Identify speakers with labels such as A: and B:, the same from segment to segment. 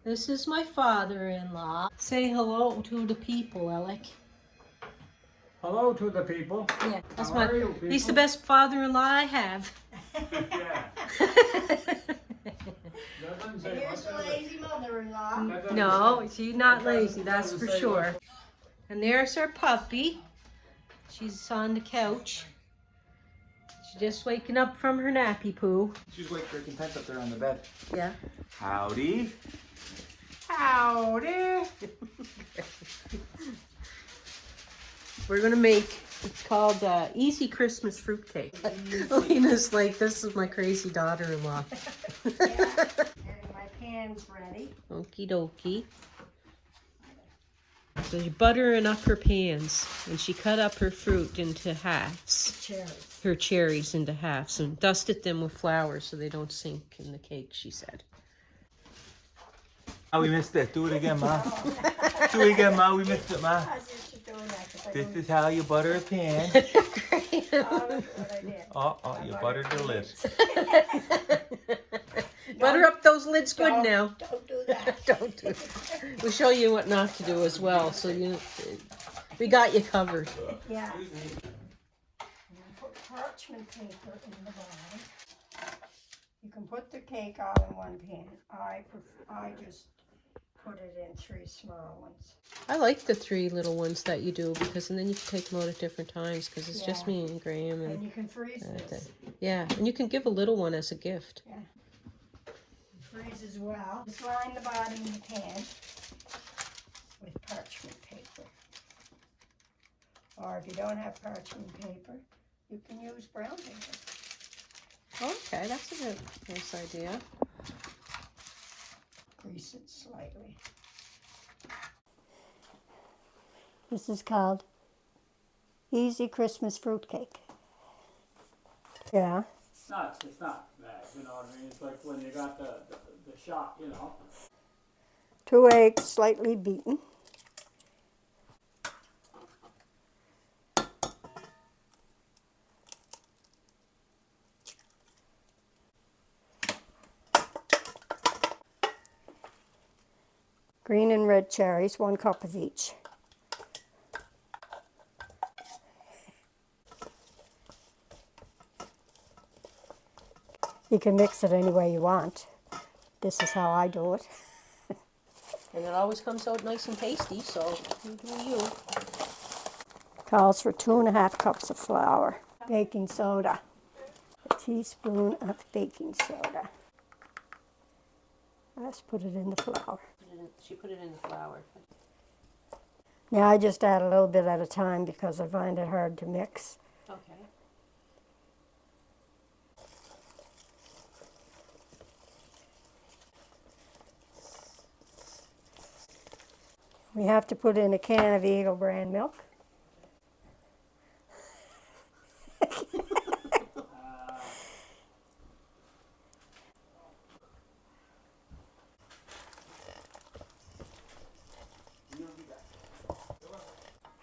A: This is my father-in-law. Say hello to the people, Alec.
B: Hello to the people.
A: Yeah, that's
B: How are you, people?
A: He's the best father-in-law I have.
B: Yeah.
C: Here's a lazy mother-in-law.
A: No, she's not lazy, that's for sure. And there's our puppy. She's on the couch. She's just waking up from her nappy poo.
B: She's waiting for content up there on the bed.
A: Yeah.
B: Howdy. Howdy.
A: We're gonna make, it's called Easy Christmas Fruitcake. Lena's like, this is my crazy daughter-in-law.
C: Yeah. And my pan's ready.
A: Okie dokie. So she's buttering up her pans, and she cut up her fruit into halves.
C: Cherries.
A: Her cherries into halves, and dusted them with flour so they don't sink in the cake, she said.
B: Oh, we missed it. Do it again, Ma. Do it again, Ma. We missed it, Ma. This is how you butter a pan. Oh, you buttered the lid.
A: Butter up those lids good now.
C: Don't do that.
A: Don't do it. We'll show you what not to do as well, so we got you covered.
C: Yeah. Put parchment paper in the bottom. You can put the cake all in one pan. I just put it in 3 small ones.
A: I like the 3 little ones that you do, because and then you can take them out at different times, because it's just me and Graham.
C: And you can freeze this.
A: Yeah, and you can give a little one as a gift.
C: Yeah. Freeze as well. Just line the bottom of the pan with parchment paper. Or if you don't have parchment paper, you can use brown paper.
A: Okay, that's a nice idea.
C: Grease it slightly. This is called Easy Christmas Fruitcake. Yeah.
B: It's not bad, you know what I mean? It's like when you got the shot, you know.
C: 2 eggs slightly beaten. Green and red cherries, 1 cup of each. You can mix it any way you want. This is how I do it.
A: And it always comes out nice and tasty, so you do you.
C: Calls for 2½ cups of flour. Baking soda. A teaspoon of baking soda. Let's put it in the flour.
A: She put it in the flour.
C: Now I just add a little bit at a time because I find it hard to mix.
A: Okay.
C: We have to put in a can of Eagle brand milk.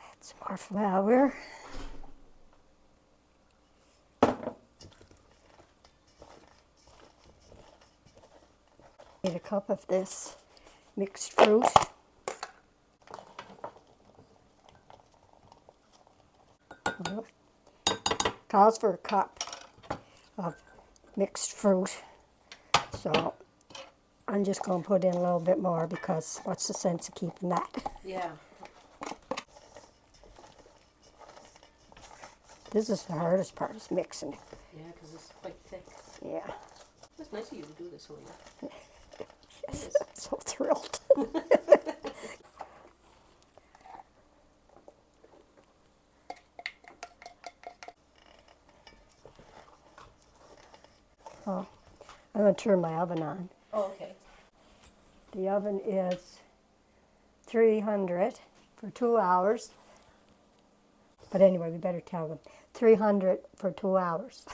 C: Add some more flour. Need a cup of this mixed fruit. Calls for a cup of mixed fruit, so I'm just going to put in a little bit more because what's the sense of keeping that?
A: Yeah.
C: This is the hardest part, is mixing it.
A: Yeah, because it's quite thick.
C: Yeah.
A: It's nice of you to do this, Lena.
C: Yes, I'm so thrilled. Oh, I'm going to turn my oven on.
A: Oh, okay.
C: The oven is 300 for 2 hours. But anyway, we better tell them. 300 for 2 hours.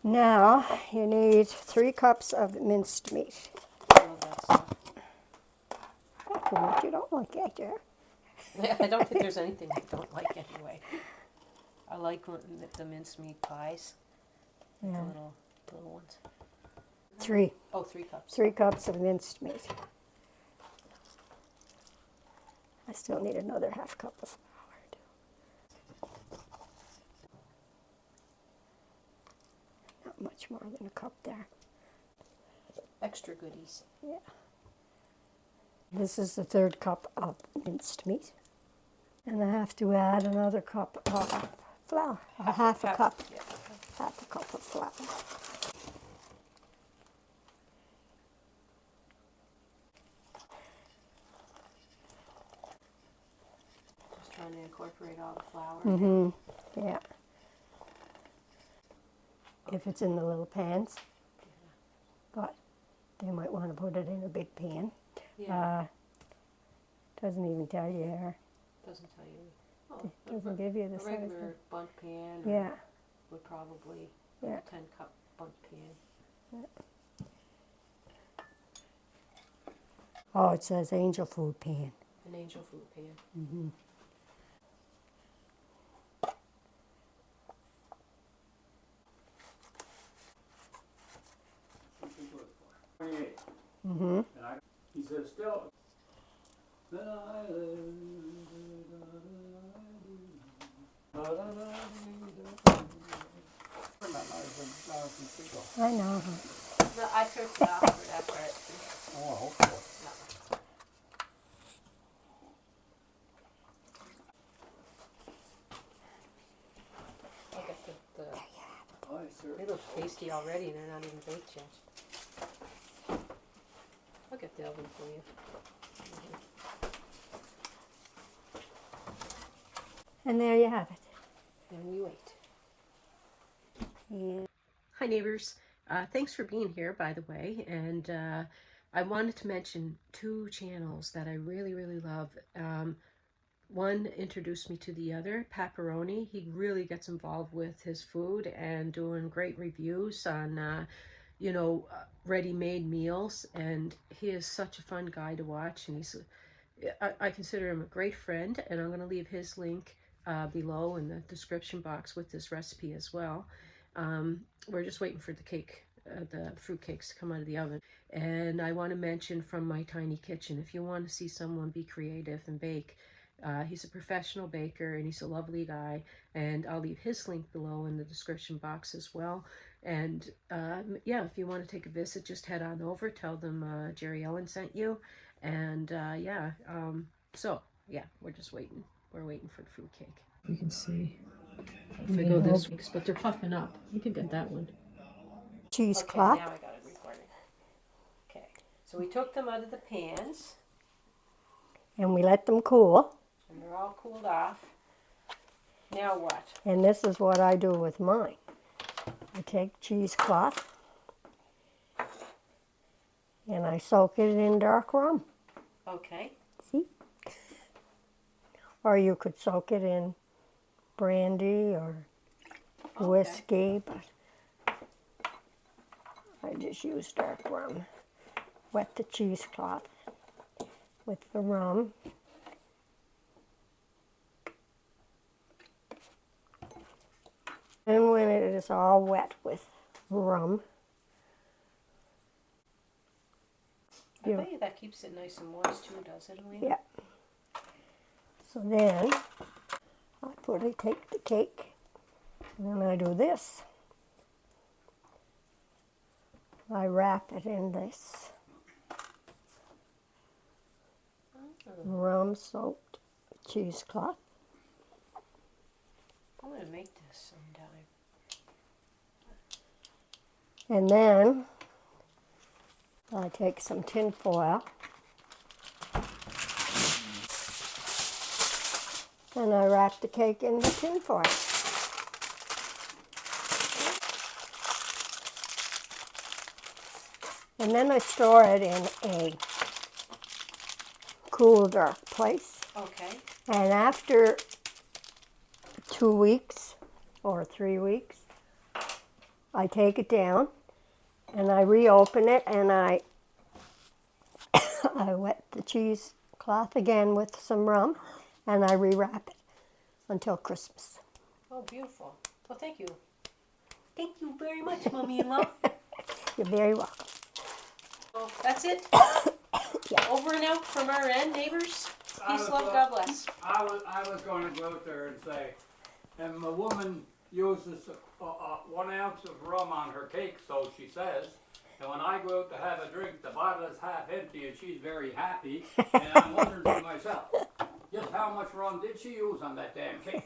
C: Now, you need 3 cups of minced meat.
A: I love that stuff.
C: That's too much you don't like that, yeah?
A: Yeah, I don't think there's anything I don't like anyway. I like the minced meat pies.
C: Yeah.
A: The little ones.
C: 3.
A: Oh, 3 cups.
C: 3 cups of minced meat. I still need another half cup of flour. Not much more than a cup there.
A: Extra goodies.
C: Yeah. This is the 3rd cup of minced meat. And I have to add another cup of flour. Half a cup.
A: Yeah.
C: Half a cup of flour.
A: Just trying to incorporate all the flour.
C: Mm-hmm. Yeah. If it's in the little pans. But they might want to put it in a big pan.
A: Yeah.
C: Doesn't even tell you here.
A: Doesn't tell you. Oh,
C: It doesn't give you the
A: a
C: size.
A: regular bundt pan.
C: Yeah.
A: Would probably
C: Yeah.
A: a 10-cup bundt pan.
C: Oh, it says angel food pan.
A: An angel food pan.
C: Mm-hmm. Mm-hmm.
D: He says, still.
C: I know.
A: No, I took it off for that part.
D: Oh, I hope so.
A: Look at the
D: Aye, sir.
A: they look tasty already and they're not even baked yet. I'll get the oven for you.
C: And there you have it.
A: And we wait.
C: Yeah.
A: Hi neighbors, thanks for being here by the way, and I wanted to mention 2 channels that I really love. One introduced me to the other, Pepperoni. He really gets involved with his food and doing great reviews on ready-made meals, and he is such a fun guy to watch, and I consider him a great friend, and I'm going to leave his link below in the description box with this recipe as well. We're just waiting for the cake, the fruit cakes to come out of the oven. And I want to mention from my tiny kitchen, if you want to see someone be creative and bake, he's a professional baker and he's a lovely guy, and I'll leave his link below in the description box as well. And yeah, if you want to take a visit, just head on over, tell them Jerry Ellen sent you, and so yeah, we're just waiting. We're waiting for the fruit cake. You can see if I go this way, but they're puffing up. You can get that one.
C: Cheesecloth.
A: Now I got it recording. Okay, so we took them out of the pans,
C: And we let them cool.
A: and they're all cooled off. Now what?
C: And this is what I do with mine. I take cheesecloth and I soak it in dark rum.
A: Okay.
C: See? Or you could soak it in brandy or whiskey, but I just use dark rum. Wet the cheesecloth with the rum. And when it is all wet with rum,
A: I bet you that keeps it nice and moist too, does it, Elena?
C: yeah. So then I take the cake and then I do this. I wrap it in this rum soaked cheesecloth.
A: I'm going to make this sometime.
C: And then I take some tin foil and I wrap the cake in the tin foil. And then I store it in a cool, dark place.
A: Okay.
C: And after 2 weeks or 3 weeks, I take it down and I reopen it and I wet the cheesecloth again with some rum and I rewrap it until Christmas.
A: Oh, beautiful. Well, thank you. Thank you very much, Mommy-in-law.
C: You're very welcome.
A: Well, that's it.
C: Yeah.
A: Over and out from our end, neighbors.
D: I
A: Peace,
D: was
A: love,
D: go-
A: God bless.
D: I was going to go out there and say, and the woman uses 1 ounce of rum on her cake, so she says. And when I go out to have a drink, the bottle is half empty, and she's very happy. And I'm wondering to myself, just how much rum did she use on that damn cake?